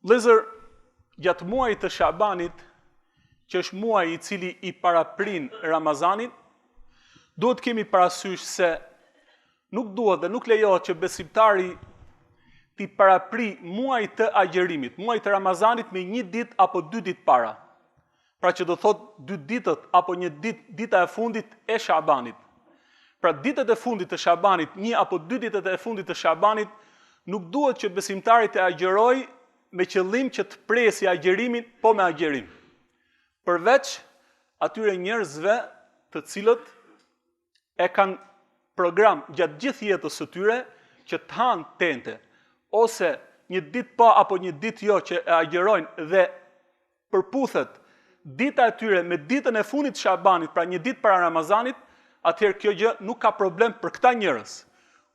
Vëllezër, gjatë muajit të Shabanit, që është muaj i cili i paraprin Ramazanit, duhet kemi parasysh se nuk duhet dhe nuk lejohet që besimtari t'i parapri muaj të agjerimit, muaj të Ramazanit me 1 ditë apo 2 ditë para. Pra që do thot 2 ditët apo 1 dita e fundit e Shabanit. Pra ditët e fundit të Shabanit, 1 apo 2 ditët e fundit të Shabanit, nuk duhet që besimtari të agjeroj me qëllim që të presi agjerimin, po me agjerim. Përveç atyre njerëzve të cilët e kanë program gjatë gjithë jetës së tyre që të hanë tente, ose 1 ditë pa apo 1 ditë jo që e agjerojnë dhe përputhet dita e tyre me ditën e fundit të Shabanit, pra 1 ditë para Ramazanit, atëherë kjo gjë nuk ka problem për këta njerëz.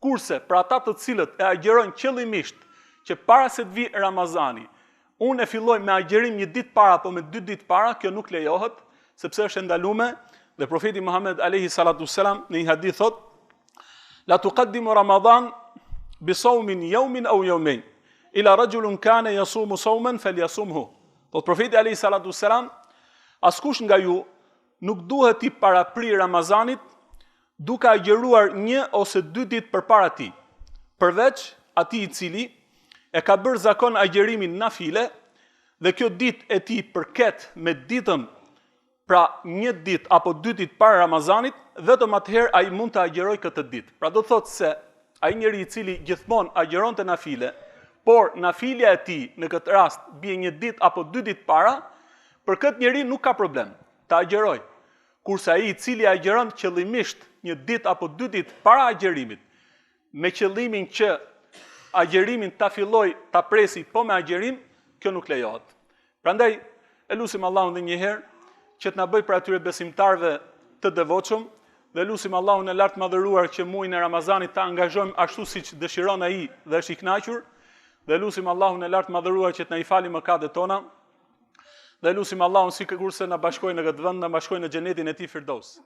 Kurse për ata të cilët e agjerojnë qëllimisht që para se të vi Ramazani, unë e filloj me agjerim 1 ditë para apo me 2 ditë para, kjo nuk lejohet, sepse është ndaluar dhe profeti Muhammed alayhi salatu selam në një hadith thot: "La tuqaddimu Ramadan bi sawmin yawmin aw yawmayn, ila rajulun kana yasumu sawman falyasumhu." Po profeti alayhi salatu selam, askush nga ju nuk duhet i parapri Ramazanit duke agjeruar 1 ose 2 ditë përpara tij, përveç atij i cili e ka bërë zakon agjerimin nafile dhe kjo ditë e tij përket me ditën, pra 1 ditë apo 2 ditë para Ramazanit, vetëm atëherë ai mund të agjeroj këtë ditë. Pra do thotë se ai njeri i cili gjithmonë agjeronte nafile, por nafilja e tij në këtë rast bie 1 ditë apo 2 ditë para, për këtë njeri nuk ka problem të agjeroj. Kurse ai i cili agjeron qëllimisht 1 ditë apo 2 ditë para agjerimit, me qëllimin që agjerimin ta filloj ta presi po me agjerim, kjo nuk lejohet. Prandaj e lutim Allahun edhe një herë që të na bëj për atyre besimtarve të devotshëm dhe lutim Allahun e lartë madhëruar që muajin e Ramazanit ta angazhojmë ashtu siç dëshiron ai dhe është i kënaqur, dhe lutim Allahun e lartë madhëruar që të na i falë mëkatet tona, dhe lutim Allahun sikurse na bashkojë në këtë vend, na bashkojë në xhenetin e tij Firdaus.